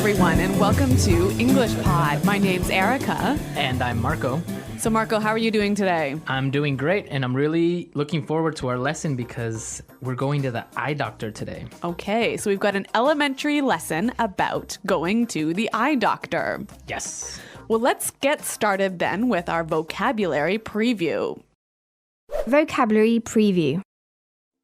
everyone, and welcome to English Pod. My name's Erica. And I'm Marco. So, Marco, how are you doing today? I'm doing great, and I'm really looking forward to our lesson because we're going to the eye doctor today. Okay, so we've got an elementary lesson about going to the eye doctor. Yes. Well, let's get started then with our vocabulary preview. Vocabulary preview.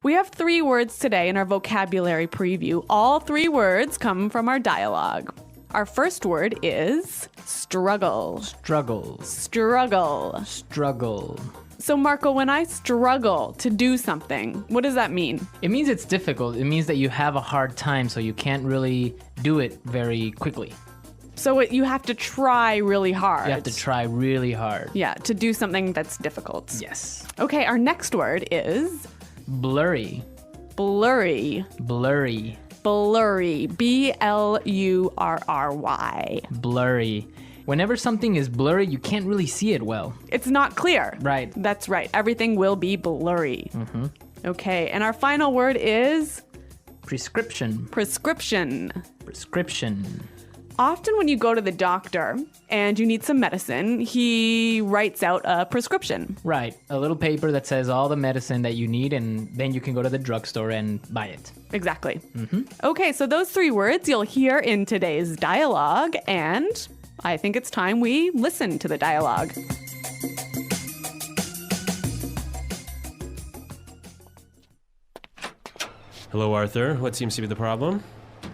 We have 3 words today in our vocabulary preview. All 3 words come from our dialogue. Our first word is struggle. Struggle. Struggle. Struggle. So, Marco, when I struggle to do something, what does that mean? It means it's difficult. It means that you have a hard time, so you can't really do it very quickly. So you have to try really hard. You have to try really hard. Yeah, to do something that's difficult. Yes. Okay, our next word is Blurry. blurry. Blurry. Blurry. B-L-U-R-R-Y. Blurry. Whenever something is blurry, you can't really see it well. It's not clear. Right. That's right. Everything will be blurry. Mm-hmm. Okay, and our final word is Prescription. prescription. Prescription. Often when you go to the doctor and you need some medicine, he writes out a prescription. Right. A little paper that says all the medicine that you need, and then you can go to the drugstore and buy it. Exactly. Mm-hmm. Okay, so those 3 words you'll hear in today's dialogue, and I think it's time we listen to the dialogue. Hello, Arthur. What seems to be the problem?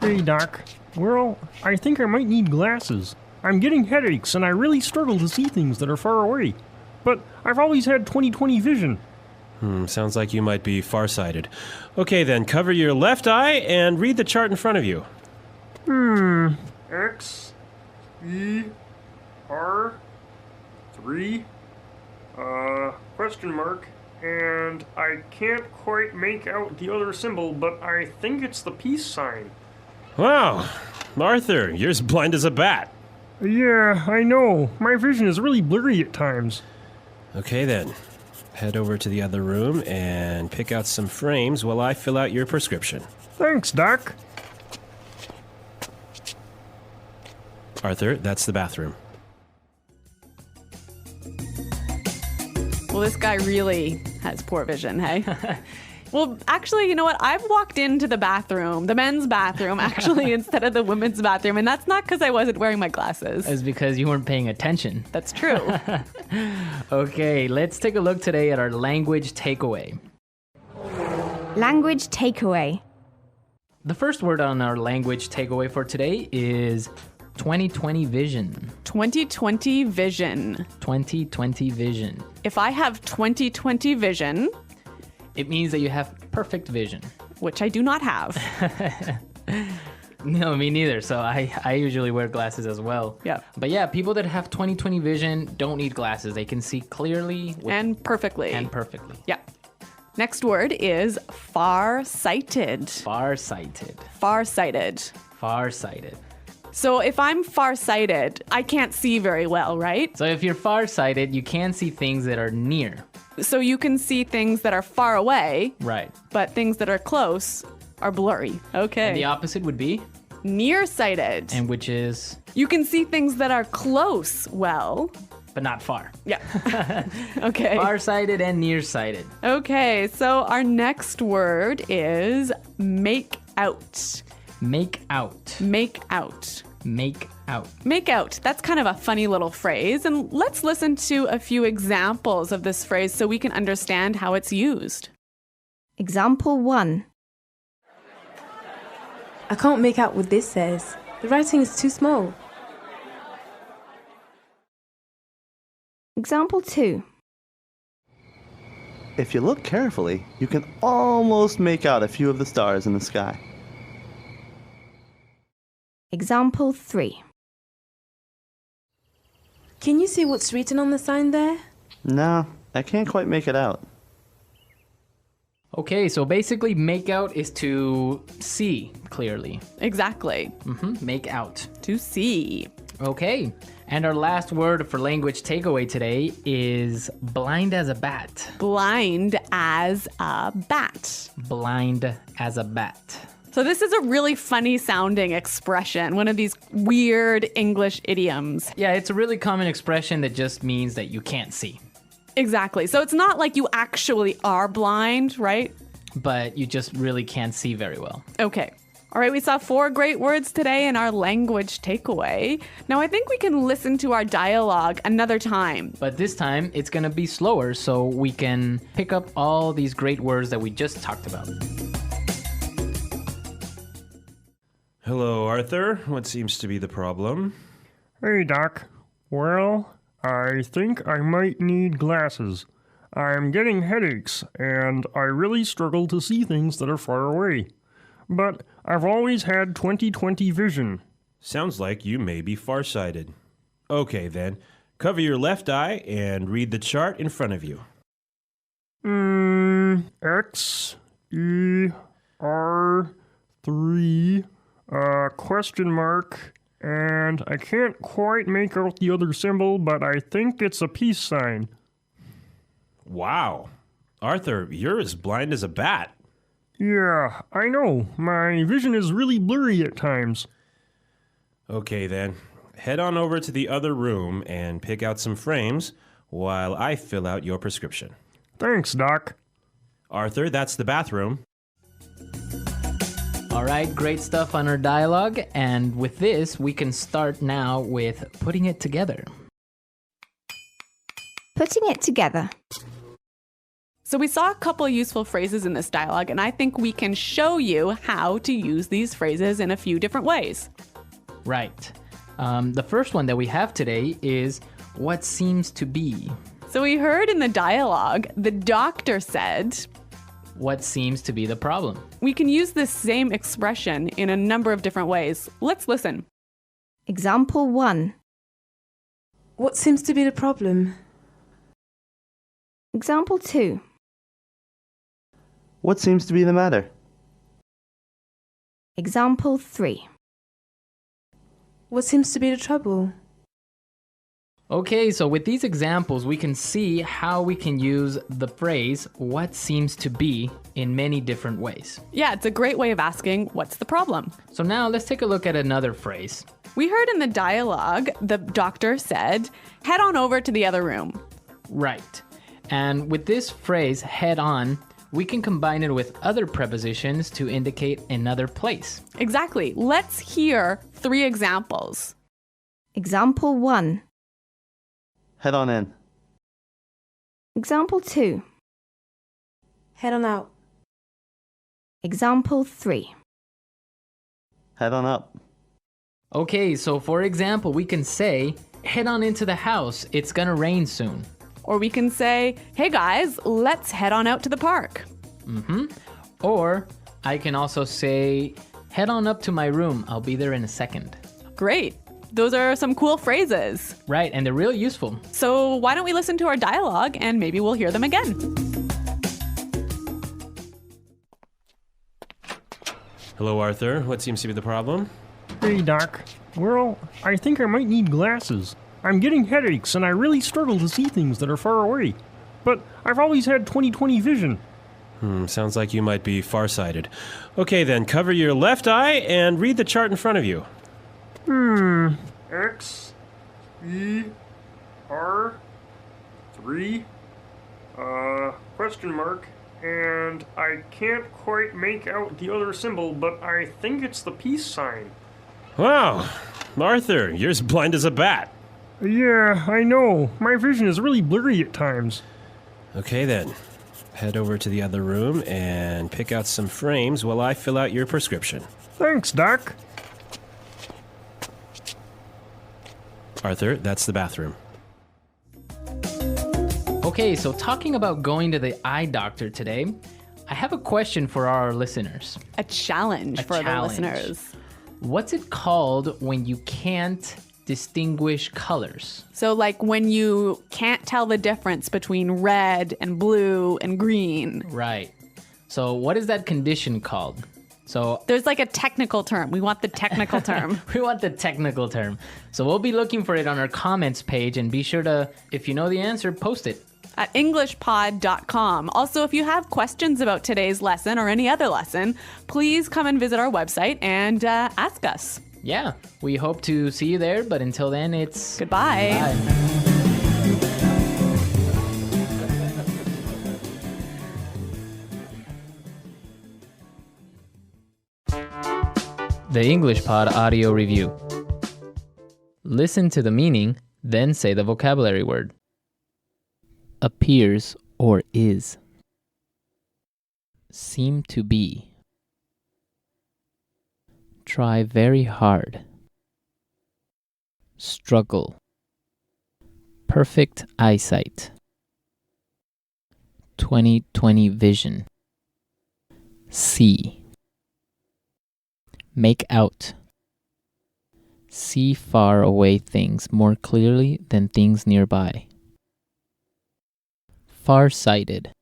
Hey, Doc. Well, I think I might need glasses. I'm getting headaches and I really struggle to see things that are far away. But I've always had 20/20 vision. Sounds like you might be farsighted. Okay, then, cover your left eye and read the chart in front of you. X, E, R, 3, question mark, and I can't quite make out the other symbol, but I think it's the peace sign. Wow, Arthur, you're as blind as a bat. Yeah, I know. My vision is really blurry at times. Okay, then. Head over to the other room and pick out some frames while I fill out your prescription. Thanks, Doc. Arthur, that's the bathroom. Well, this guy really has poor vision, hey? Well, actually, you know what? I've walked into the bathroom, the men's bathroom, actually, instead of the women's bathroom, and that's not because I wasn't wearing my glasses. It's because you weren't paying attention. That's true. Okay, let's take a look today at our language takeaway. Language takeaway. The first word on our language takeaway for today is 20/20 vision. 20/20 vision. 20/20 vision. If I have 20/20 vision, It means that you have perfect vision. which I do not have. No, me neither. So I usually wear glasses as well. Yeah. But yeah, people that have 20/20 vision don't need glasses. They can see clearly And perfectly. and perfectly. Yeah. Next word is far-sighted. Farsighted. Far-sighted. Farsighted. So if I'm far-sighted, I can't see very well, right? So if you're farsighted, you can see things that are near. So you can see things that are far away, Right. but things that are close are blurry. Okay. And the opposite would be, Nearsighted. and which is, You can see things that are close well. but not far. Yeah. Okay. Farsighted and nearsighted. Okay, so our next word is make out. Make out. Make out. Make out. Make out. That's kind of a funny little phrase. And let's listen to a few examples of this phrase so we can understand how it's used. Example 1. I can't make out what this says. The writing is too small. Example 2. If you look carefully, you can almost make out a few of the stars in the sky. Example 3. Can you see what's written on the sign there? No, I can't quite make it out. Okay, so basically make out is to see clearly. Exactly. Make out. To see. Okay, and our last word for language takeaway today is blind as a bat. Blind as a bat. Blind as a bat. So this is a really funny sounding expression, one of these weird English idioms. Yeah, it's a really common expression that just means that you can't see, Exactly. So it's not like you actually are blind, right? but you just really can't see very well. Okay. All right, we saw 4 great words today in our language takeaway. Now I think we can listen to our dialogue another time. But this time, it's going to be slower so we can pick up all these great words that we just talked about. Hello, Arthur. What seems to be the problem? Hey, Doc. Well, I think I might need glasses. I'm getting headaches, and I really struggle to see things that are far away. But I've always had 20/20 vision. Sounds like you may be farsighted. Okay, then. Cover your left eye and read the chart in front of you. X, E, R, 3, question mark, and I can't quite make out the other symbol, but I think it's a peace sign. Wow. Arthur, you're as blind as a bat. Yeah, I know. My vision is really blurry at times. Okay, then. Head on over to the other room and pick out some frames while I fill out your prescription. Thanks, Doc. Arthur, that's the bathroom. All right, great stuff on our dialogue. And with this, we can start now with putting it together. Putting it together. So we saw a couple useful phrases in this dialogue, and I think we can show you how to use these phrases in a few different ways. Right. The first one that we have today is what seems to be. So we heard in the dialogue, the doctor said, What seems to be the problem? we can use this same expression in a number of different ways. Let's listen. Example 1. What seems to be the problem? Example 2. What seems to be the matter? Example 3. What seems to be the trouble? Okay, so with these examples, we can see how we can use the phrase what seems to be in many different ways. Yeah, it's a great way of asking, what's the problem? So now let's take a look at another phrase. We heard in the dialogue, the doctor said, head on over to the other room. Right. And with this phrase, head on, we can combine it with other prepositions to indicate another place. Exactly. Let's hear 3 examples. Example 1. Head on in. Example 2. Head on out. Example 3. Head on up. Okay, so for example, we can say, head on into the house, it's gonna rain soon. Or we can say, hey guys, let's head on out to the park. Or I can also say, head on up to my room, I'll be there in a second. Great. Those are some cool phrases. Right, and they're real useful. So why don't we listen to our dialogue and maybe we'll hear them again. Hello, Arthur. What seems to be the problem? Hey, Doc. Well, I think I might need glasses. I'm getting headaches, and I really struggle to see things that are far away. But I've always had 20/20 vision. Sounds like you might be farsighted. Okay, then. Cover your left eye and read the chart in front of you. X, E, R, 3, question mark, and I can't quite make out the other symbol, but I think it's the peace sign. Wow. Arthur, you're as blind as a bat. Yeah, I know. My vision is really blurry at times. Okay, then. Head over to the other room and pick out some frames while I fill out your prescription. Thanks, Doc. Arthur, that's the bathroom. Okay, so talking about going to the eye doctor today, I have a question for our listeners. A challenge for challenge. the listeners. What's it called when you can't distinguish colors? So like when you can't tell the difference between red and blue and green. Right. So what is that condition called? So There's like a technical term. We want the technical term. we want the technical term. So we'll be looking for it on our comments page, and be sure to, if you know the answer, post it. at englishpod.com. Also, if you have questions about today's lesson or any other lesson, please come and visit our website and ask us. Yeah, we hope to see you there, but until then, it's Goodbye. Bye. The English Pod Audio Review. Listen to the meaning, then say the vocabulary word. Appears or is. Seem to be. Try very hard. Struggle. Perfect eyesight. 20/20 vision. See. Make out. See far away things more clearly than things nearby. Far-sighted.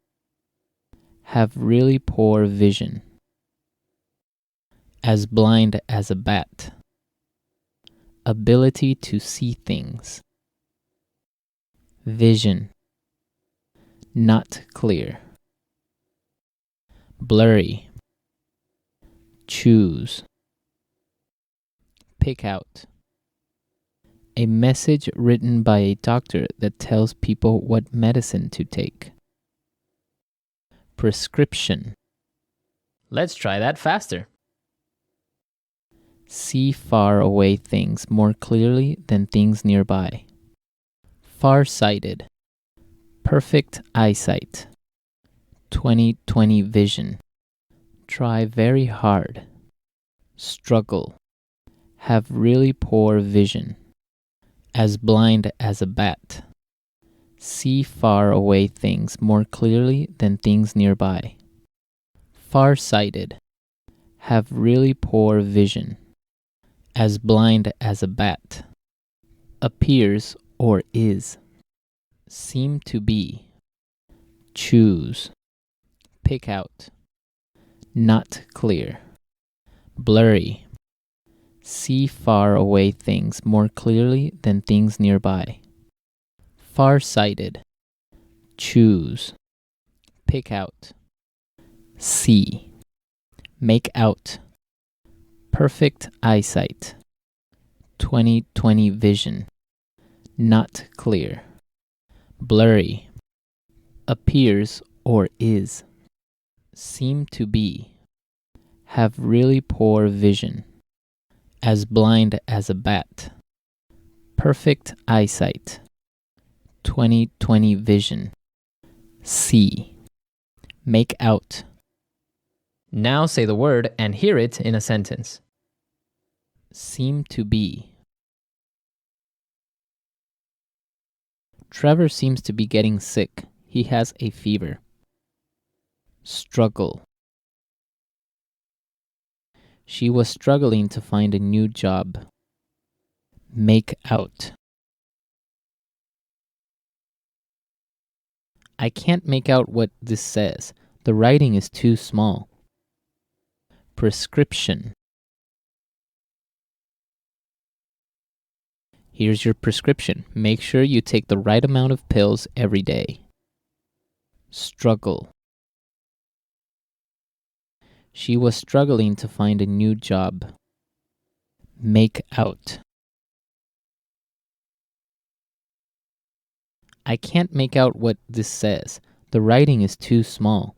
Have really poor vision. As blind as a bat. Ability to see things. Vision. Not clear. Blurry. Choose. Pick out. A message written by a doctor that tells people what medicine to take. Prescription. Let's try that faster. See far away things more clearly than things nearby. Far-sighted. Perfect eyesight. 20/20 vision. Try very hard. Struggle. Have really poor vision. As blind as a bat. See far away things more clearly than things nearby. Far-sighted. Have really poor vision. As blind as a bat. Appears or is. Seem to be. Choose. Pick out. Not clear. Blurry. See far away things more clearly than things nearby. Far-sighted. Choose. Pick out. See. Make out. Perfect eyesight. 20/20 vision. Not clear. Blurry. Appears or is. Seem to be. Have really poor vision. As blind as a bat. Perfect eyesight. 20/20 vision. See. Make out. Now say the word and hear it in a sentence. Seem to be. Trevor seems to be getting sick. He has a fever. Struggle. She was struggling to find a new job. Make out. I can't make out what this says. The writing is too small. Prescription. Here's your prescription. Make sure you take the right amount of pills every day. Struggle. She was struggling to find a new job. Make out. I can't make out what this says. The writing is too small.